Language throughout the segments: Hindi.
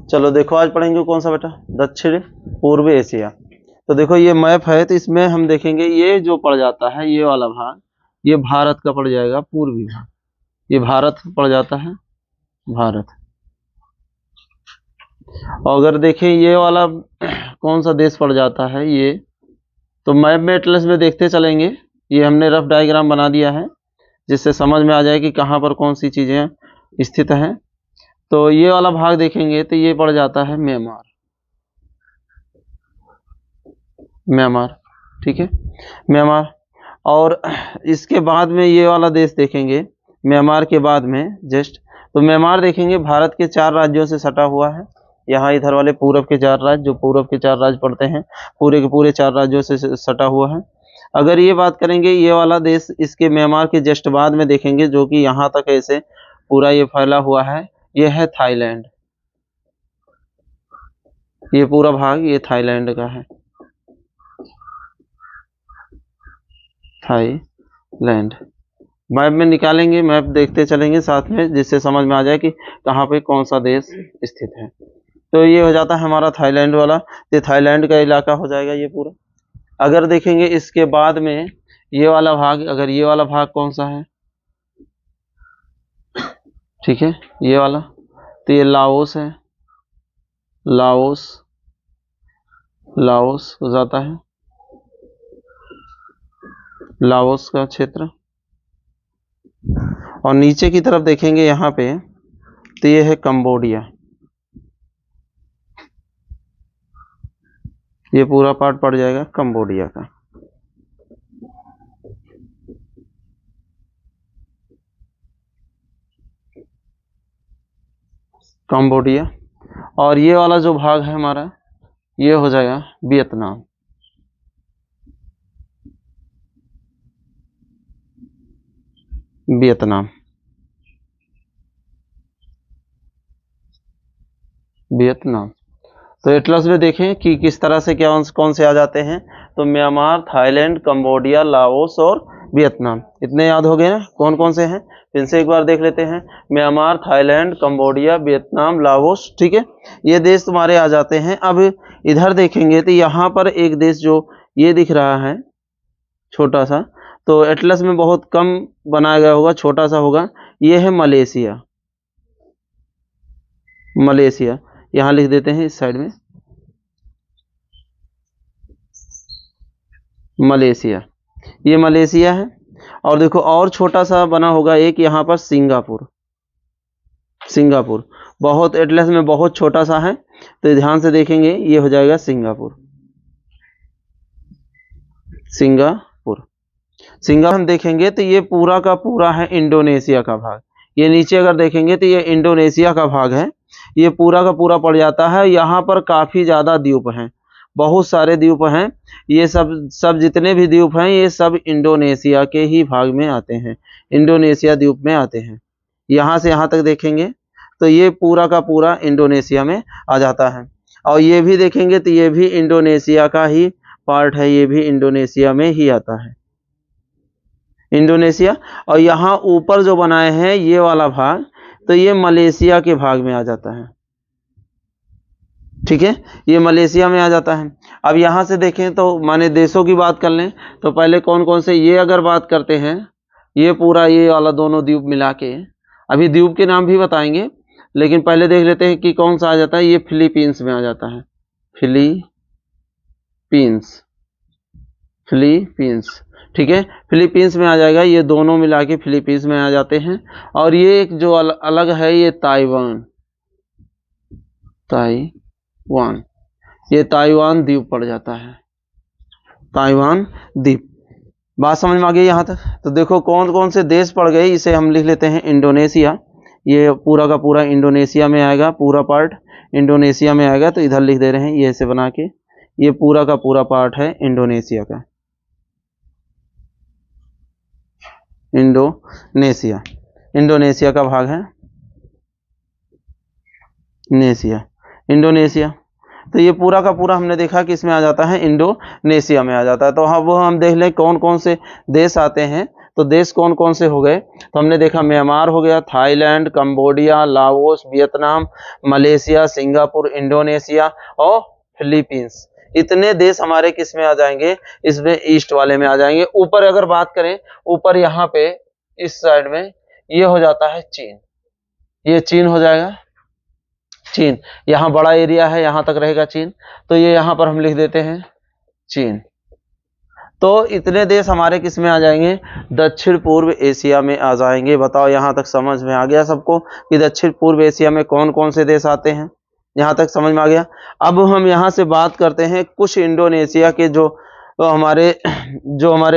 चलो देखो आज पढ़ेंगे कौन सा बेटा, दक्षिण पूर्व एशिया। तो देखो ये मैप है, तो इसमें हम देखेंगे ये जो पड़ जाता है ये वाला भाग, ये भारत का पड़ जाएगा पूर्वी भाग, ये भारत पड़ जाता है भारत। और अगर देखें ये वाला कौन सा देश पड़ जाता है ये, तो मैप में एटलस में देखते चलेंगे। ये हमने रफ डायग्राम बना दिया है जिससे समझ में आ जाए कि कहाँ पर कौन सी चीजें स्थित हैं। तो ये वाला भाग देखेंगे तो ये पड़ जाता है म्यांमार, म्यांमार, ठीक है, म्यांमार। और इसके बाद में ये वाला देश देखेंगे म्यांमार के बाद में जस्ट, तो म्यांमार देखेंगे भारत के 4 राज्यों से सटा हुआ है। यहाँ इधर वाले पूरब के 4 राज्य, जो पूरब के 4 राज्य पड़ते हैं, पूरे के पूरे 4 राज्यों से सटा हुआ है। अगर ये बात करेंगे ये वाला देश, इसके म्यांमार के जस्ट बाद में देखेंगे जो कि यहाँ तक ऐसे पूरा ये फैला हुआ है, ये है थाईलैंड। ये पूरा भाग ये थाईलैंड का है, थाईलैंड। मैप में निकालेंगे, मैप देखते चलेंगे साथ में जिससे समझ में आ जाए कि कहाँ पे कौन सा देश स्थित है। तो ये हो जाता है हमारा थाईलैंड वाला, ये थाईलैंड का इलाका हो जाएगा ये पूरा। अगर देखेंगे इसके बाद में ये वाला भाग, अगर ये वाला भाग कौन सा है, ठीक है, ये वाला, तो ये लाओस है, लाओस, लाओस हो जाता है, लाओस का क्षेत्र। और नीचे की तरफ देखेंगे यहाँ पे तो ये है कंबोडिया, ये पूरा पार्ट पड़ जाएगा कंबोडिया का। कंबोडिया। और ये वाला जो भाग है हमारा ये हो जाएगा वियतनाम, वियतनाम, वियतनाम। तो एटलस में देखें कि किस तरह से क्या कौन से आ जाते हैं। तो म्यांमार, थाईलैंड, कंबोडिया, लाओस और वियतनाम, इतने याद हो गए ना कौन कौन से हैं। फिर से एक बार देख लेते हैं, Myanmar, Thailand, Cambodia, Vietnam, Laos, ठीक है, ये देश तुम्हारे आ जाते हैं। अब इधर देखेंगे तो यहाँ पर एक देश जो ये दिख रहा है छोटा सा, तो एटलस में बहुत कम बनाया गया होगा, छोटा सा होगा, ये है मलेशिया, मलेशिया। यहाँ लिख देते हैं इस साइड में मलेशिया, ये मलेशिया है। और देखो और छोटा सा बना होगा एक यहाँ पर सिंगापुर, सिंगापुर बहुत एटलस में बहुत छोटा सा है, तो ध्यान से देखेंगे ये हो जाएगा सिंगापुर, सिंगापुर। सिंगापुर हम देखेंगे तो ये पूरा का पूरा है इंडोनेशिया का भाग। ये नीचे अगर देखेंगे तो ये इंडोनेशिया का भाग है, ये पूरा का पूरा पड़ जाता है। यहाँ पर काफी ज्यादा द्वीप हैं, बहुत सारे द्वीप हैं। ये सब जितने भी द्वीप हैं ये सब इंडोनेशिया के ही भाग में आते हैं, इंडोनेशिया द्वीप में आते हैं। यहाँ से यहाँ तक देखेंगे तो ये पूरा का पूरा इंडोनेशिया में आ जाता है। और ये भी देखेंगे तो ये भी इंडोनेशिया का ही पार्ट है, ये भी इंडोनेशिया में ही आता है, इंडोनेशिया। और यहाँ ऊपर जो बनाए हैं ये वाला भाग, तो ये मलेशिया के भाग में आ जाता है, ठीक है, ये मलेशिया में आ जाता है। अब यहाँ से देखें तो माने देशों की बात कर लें तो पहले कौन कौन से, ये अगर बात करते हैं ये पूरा ये वाला दोनों द्वीप मिला के, अभी द्वीप के नाम भी बताएंगे, लेकिन पहले देख लेते हैं कि कौन सा आ जाता है। ये फिलीपींस में आ जाता है, फिलीपींस, फिलीपींस, ठीक है, फिलीपींस में आ जाएगा। ये दोनों मिला के फिलीपींस में आ जाते हैं। और ये एक जो अलग है ये ताइवान, ताइवान, ये ताइवान द्वीप पड़ जाता है, ताइवान द्वीप। बात समझ में आ गई यहाँ तक। तो देखो कौन कौन से देश पड़ गए, इसे हम लिख लेते हैं इंडोनेशिया, ये पूरा का पूरा इंडोनेशिया में आएगा, पूरा पार्ट इंडोनेशिया में आएगा। तो इधर लिख दे रहे हैं ये ऐसे बना के, ये पूरा का पूरा पार्ट है इंडोनेशिया का, इंडोनेशिया, इंडोनेशिया का भाग है नेशिया, इंडोनेशिया। तो ये पूरा का पूरा हमने देखा कि इसमें आ जाता है इंडोनेशिया में आ जाता है। तो हाँ वो हम देख लें कौन कौन से देश आते हैं। तो देश कौन कौन से हो गए, तो हमने देखा म्यांमार हो गया, Thailand, Cambodia, Laos, Vietnam, Malaysia, Singapore, Indonesia और फिलीपींस। इतने देश हमारे किस में आ जाएंगे, इसमें ईस्ट वाले में आ जाएंगे। ऊपर अगर बात करें, ऊपर यहाँ पे इस साइड में ये हो जाता है चीन, ये चीन हो जाएगा, चीन। यहाँ बड़ा एरिया है, यहाँ तक रहेगा चीन, तो ये यहाँ पर हम लिख देते हैं चीन। तो इतने देश हमारे किस में आ जाएंगे, दक्षिण पूर्व एशिया में आ जाएंगे। बताओ यहाँ तक समझ में आ गया सबको कि दक्षिण पूर्व एशिया में कौन कौन से देश आते हैं, यहाँ तक समझ में आ गया। अब हम यहाँ से बात करते हैं कुछ इंडोनेशिया के जो हमारे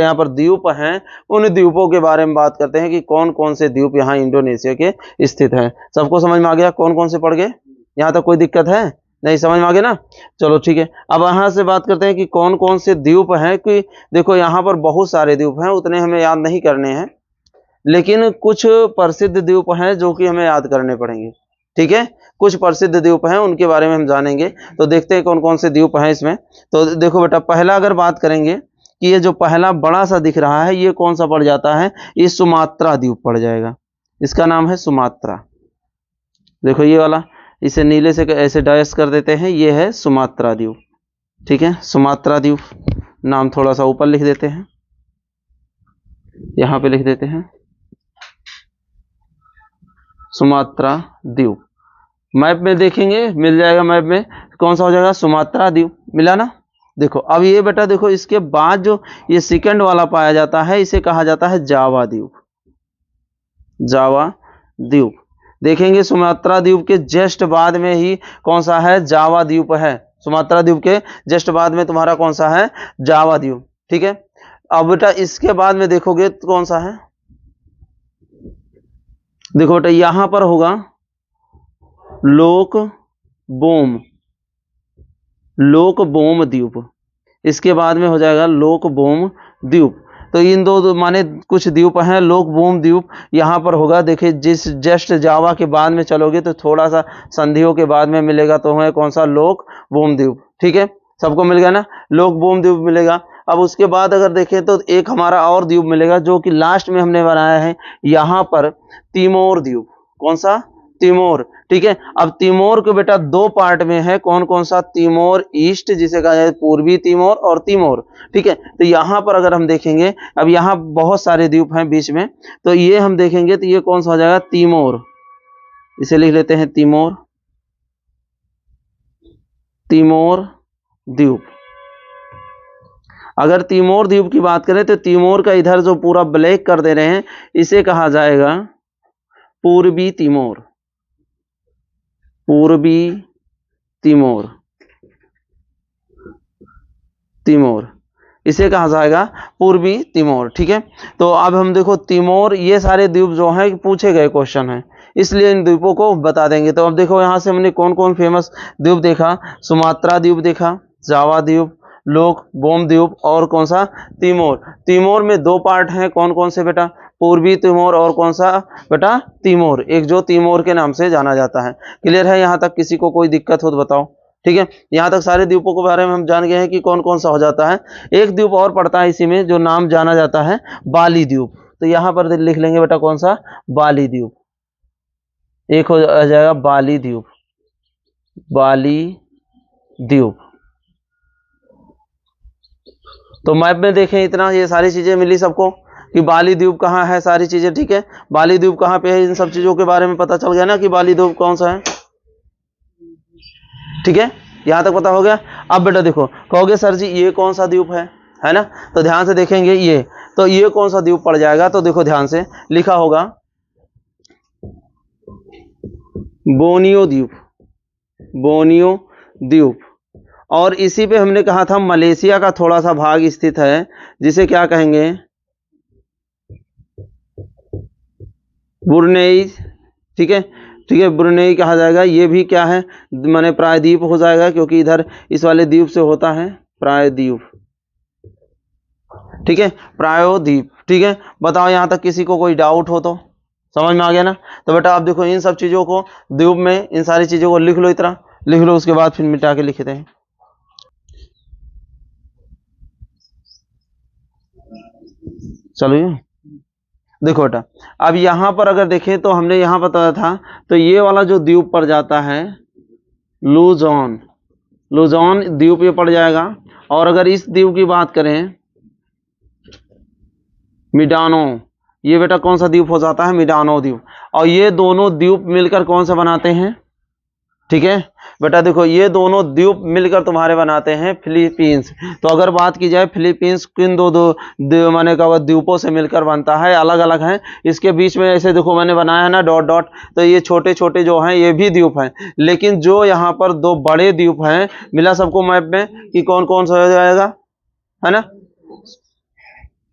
यहाँ पर द्वीप हैं, उन द्वीपों के बारे में बात करते हैं कि कौन कौन से द्वीप यहाँ इंडोनेशिया के स्थित हैं। सबको समझ में आ गया कौन कौन से पड़ गए, यहाँ तक कोई दिक्कत है नहीं, समझ में आ गया ना। चलो ठीक है, अब यहाँ से बात करते हैं कि कौन कौन से द्वीप हैं। कि देखो यहाँ पर बहुत सारे द्वीप हैं, उतने हमें याद नहीं करने हैं, लेकिन कुछ प्रसिद्ध द्वीप हैं जो कि हमें याद करने पड़ेंगे। ठीक है, कुछ प्रसिद्ध द्वीप हैं, उनके बारे में हम जानेंगे। तो देखते हैं कौन कौन से द्वीप हैं इसमें। तो देखो बेटा, पहला अगर बात करेंगे कि ये जो पहला बड़ा सा दिख रहा है, ये कौन सा पड़ जाता है, ये सुमात्रा द्वीप पड़ जाएगा। इसका नाम है सुमात्रा। देखो ये वाला, इसे नीले से ऐसे डैश कर देते हैं, ये है सुमात्रा द्वीप। ठीक है, सुमात्रा द्वीप नाम थोड़ा सा ऊपर लिख देते हैं, यहाँ पे लिख देते हैं सुमात्रा द्वीप। मैप में देखेंगे मिल जाएगा, मैप में कौन सा हो जाएगा, सुमात्रा द्वीप। मिला ना। देखो अब ये बेटा, देखो इसके बाद जो ये सेकंड वाला पाया जाता है, इसे कहा जाता है जावा द्वीप। जावा द्वीप देखेंगे, सुमात्रा द्वीप के जस्ट बाद में ही कौन सा है, जावा द्वीप है। सुमात्रा द्वीप के जस्ट बाद में तुम्हारा कौन सा है, जावा द्वीप। ठीक है, अब बेटा इसके बाद में देखोगे तो कौन सा है, देखो बेटा यहां पर होगा लोकबोम, लोकबोम द्वीप। इसके बाद में हो जाएगा लोकबोम द्वीप। तो इन दो माने कुछ द्वीप हैं, लोकबोम द्वीप यहाँ पर होगा। देखिए जिस जस्ट जावा के बाद में चलोगे तो थोड़ा सा संधियों के बाद में मिलेगा, तो हमें कौन सा, लोकबोम द्वीप। ठीक है, सबको मिल गया ना, लोकबोम द्वीप मिलेगा। अब उसके बाद अगर देखें तो एक हमारा और द्वीप मिलेगा जो कि लास्ट में हमने बनाया है, यहाँ पर तिमोर द्वीप। कौन सा, तिमोर। ठीक है, अब तिमोर को बेटा दो पार्ट में है, कौन कौन सा, तिमोर ईस्ट जिसे कहा जाए पूर्वी तिमोर और तिमोर। ठीक है, तो यहाँ पर अगर हम देखेंगे, अब यहाँ बहुत सारे द्वीप हैं बीच में, तो ये हम देखेंगे तो ये कौन सा हो जाएगा, तिमोर। इसे लिख लेते हैं तिमोर, तिमोर द्वीप। अगर तिमोर द्वीप की बात करें तो तिमोर का इधर जो पूरा ब्लैक कर दे रहे हैं, इसे कहा जाएगा पूर्वी तिमोर, पूर्वी तिमोर, तिमोर इसे कहा जाएगा पूर्वी तिमोर। ठीक है, तो अब हम देखो तिमोर, ये सारे द्वीप जो हैं पूछे गए क्वेश्चन हैं, इसलिए इन द्वीपों को बता देंगे। तो अब देखो यहाँ से हमने कौन कौन फेमस द्वीप देखा, सुमात्रा द्वीप देखा, जावा द्वीप, लोकबोम द्वीप और कौन सा, तिमोर। तिमोर में दो पार्ट हैं, कौन कौन से बेटा, पूर्वी तिमोर और कौन सा बेटा, तिमोर, एक जो तिमोर के नाम से जाना जाता है। क्लियर है, यहाँ तक किसी को कोई दिक्कत हो तो बताओ। ठीक है, यहाँ तक सारे द्वीपों के बारे में हम जान गए हैं कि कौन कौन सा हो जाता है। एक द्वीप और पड़ता है इसी में जो नाम जाना जाता है, बाली द्वीप। तो यहाँ पर लिख लेंगे बेटा कौन सा, बाली द्वीप। एक हो जाएगा बाली द्वीप, बाली द्वीप। तो मैप में देखें इतना, ये सारी चीजें मिली सबको कि बाली द्वीप कहाँ है, सारी चीजें। ठीक है, बाली द्वीप कहाँ पे है, इन सब चीजों के बारे में पता चल गया ना कि बाली द्वीप कौन सा है। ठीक है, यहां तक पता हो गया। अब बेटा देखो, कहोगे सर जी ये कौन सा द्वीप है ना, तो ध्यान से देखेंगे ये, तो ये कौन सा द्वीप पड़ जाएगा, तो देखो ध्यान से लिखा होगा बोर्नियो द्वीप, बोर्नियो द्वीप। और इसी पे हमने कहा था मलेशिया का थोड़ा सा भाग स्थित है, जिसे क्या कहेंगे, ब्रुनेई। ठीक है, ठीक है, ब्रुनेई कहा जाएगा। ये भी क्या है, माने प्रायद्वीप हो जाएगा, क्योंकि इधर इस वाले द्वीप से होता है प्रायद्वीप। ठीक है, प्रायद्वीप। ठीक है, बताओ यहाँ तक किसी को कोई डाउट हो तो, समझ में आ गया ना। तो बेटा आप देखो इन सब चीजों को द्वीप में, इन सारी चीजों को लिख लो, इतना लिख लो, उसके बाद फिर मिटा के लिखते हैं। चलो ये देखो बेटा, अब यहाँ पर अगर देखें तो हमने यहाँ बताया था, तो ये वाला जो द्वीप पड़ जाता है लुजॉन, लुजॉन द्वीप ये पड़ जाएगा। और अगर इस द्वीप की बात करें मिडानो, ये बेटा कौन सा द्वीप हो जाता है, मिडानो द्वीप। और ये दोनों द्वीप मिलकर कौन सा बनाते हैं, ठीक है बेटा, देखो ये दोनों द्वीप मिलकर तुम्हारे बनाते हैं फिलीपींस। तो अगर बात की जाए फिलीपींस किन दो माने का द्वीपों से मिलकर बनता है, अलग अलग हैं। इसके बीच में ऐसे देखो मैंने बनाया है ना डॉट डॉट, तो ये छोटे छोटे जो हैं ये भी द्वीप हैं। लेकिन जो यहाँ पर दो बड़े द्वीप हैं, मिला सबको मैप में कि कौन कौन सा हो जाएगा, है ना,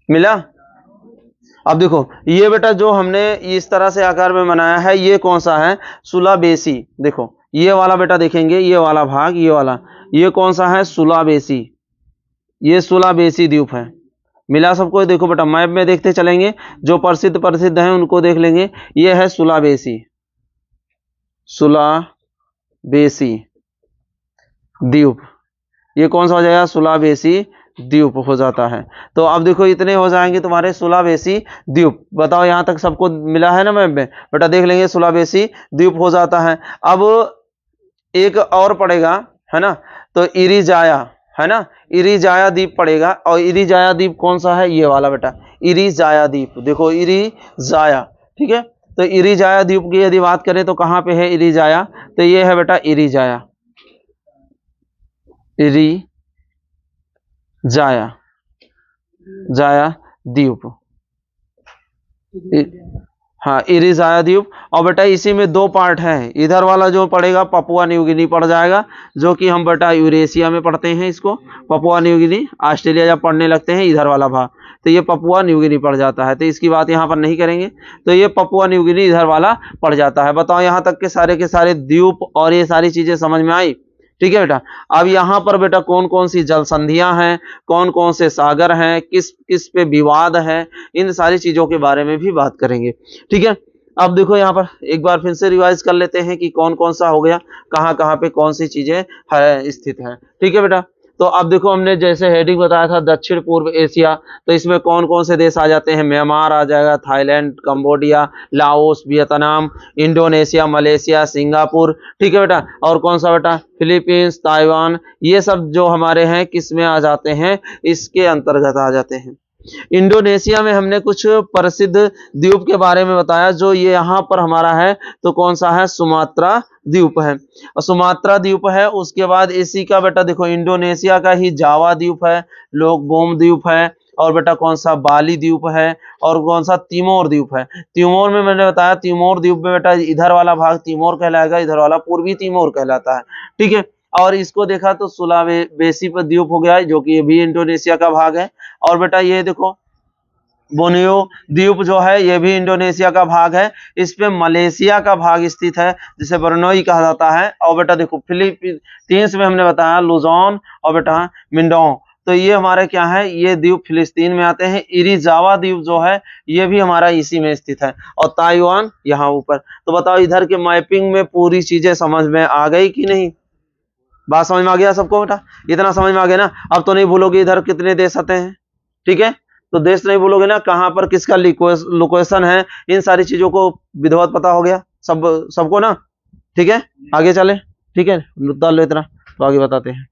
मिला। अब देखो ये बेटा जो हमने इस तरह से आकार में बनाया है, ये कौन सा है, सुलावेसी। देखो ये वाला बेटा देखेंगे, ये वाला भाग, ये वाला, ये कौन सा है, सुलावेसी, ये सुलावेसी द्वीप है। मिला सबको। देखो बेटा मैप में देखते चलेंगे, जो प्रसिद्ध प्रसिद्ध हैं उनको देख लेंगे। ये है सुलावेसी, सुलावेसी द्वीप, ये कौन सा हो जाएगा, सुलावेसी द्वीप हो जाता है। तो अब देखो इतने हो जाएंगे तुम्हारे सुलावेसी द्वीप। बताओ यहां तक सबको मिला है ना मैप में, बेटा देख लेंगे सुलावेसी द्वीप हो जाता है। अब एक और पड़ेगा, है ना, तो इरिजाया, है ना, इरिजाया द्वीप पड़ेगा। और इरिजाया द्वीप कौन सा है, ये वाला बेटा, इरिजाया द्वीप। देखो इरिजाया, ठीक है। तो इरिजाया द्वीप की यदि बात करें तो कहां पे है इरिजाया, तो ये है बेटा इरिजाया, जाया, जाया द्वीप, हाँ इरिजाया द्वीप। और बेटा इसी में दो पार्ट हैं, इधर वाला जो पड़ेगा पपुआ न्यू गिनी पड़ जाएगा, जो कि हम बेटा यूरेशिया में पढ़ते हैं इसको, पपुआ न्यू गिनी। ऑस्ट्रेलिया जब पढ़ने लगते हैं इधर वाला भाग, तो ये पपुआ न्यू गिनी पड़ जाता है। तो इसकी बात यहाँ पर नहीं करेंगे, तो ये पपुआ न्यू गिनी इधर वाला पड़ जाता है। बताओ यहाँ तक के सारे द्वीप और ये सारी चीजें समझ में आई, ठीक है बेटा। अब यहाँ पर बेटा कौन कौन सी जल संधियां हैं, कौन कौन से सागर हैं, किस किस पे विवाद है, इन सारी चीजों के बारे में भी बात करेंगे, ठीक है। अब देखो यहाँ पर एक बार फिर से रिवाइज कर लेते हैं कि कौन कौन सा हो गया, कहाँ कहाँ पे कौन सी चीजें है स्थित है, ठीक है बेटा। तो अब देखो हमने जैसे हेडिंग बताया था दक्षिण पूर्व एशिया, तो इसमें कौन कौन से देश आ जाते हैं, म्यांमार आ जाएगा, Thailand, Cambodia, Laos, Vietnam, Indonesia, Malaysia, Singapore, ठीक है बेटा। और कौन सा बेटा, फिलीपींस, ताइवान, ये सब जो हमारे हैं किस में आ जाते हैं, इसके अंतर्गत आ जाते हैं। इंडोनेशिया में हमने कुछ प्रसिद्ध द्वीप के बारे में बताया, जो ये यहाँ पर हमारा है, तो कौन सा है, सुमात्रा द्वीप है। और सुमात्रा द्वीप है, उसके बाद इसी का बेटा देखो इंडोनेशिया का ही जावा द्वीप है, लोकबोम द्वीप है, और बेटा कौन सा बाली द्वीप है, और कौन सा तिमोर द्वीप है। तिमोर में मैंने बताया, तिमोर द्वीप में बेटा इधर वाला भाग तिमोर कहलाएगा, इधर वाला पूर्वी तिमोर कहलाता है, ठीक है। और इसको देखा तो सुलावेसी पर द्वीप हो गया, जो कि ये भी इंडोनेशिया का भाग है। और बेटा ये देखो बोर्नियो द्वीप जो है ये भी इंडोनेशिया का भाग है, इस पे मलेशिया का भाग स्थित है, जिसे बर्नोई कहा जाता है। और बेटा देखो फिलीपींस में हमने बताया लुजॉन और बेटा मिंडों, तो ये हमारे क्या है, ये द्वीप फिलिस्तीन में आते हैं। इरिजावा द्वीप जो है ये भी हमारा इसी में स्थित है, और ताइवान यहाँ ऊपर। तो बताओ इधर के मैपिंग में पूरी चीजें समझ में आ गई कि नहीं, बात समझ में आ गया सबको बेटा, इतना समझ में आ गया ना। अब तो नहीं भूलोगे इधर कितने देश आते हैं, ठीक है, तो देश नहीं भूलोगे ना, कहां पर किसका लोकेशन है, इन सारी चीजों को विधिवत पता हो गया सबको ना, ठीक है। आगे चले, ठीक है, मुद्दा लो इतना, तो आगे बताते हैं।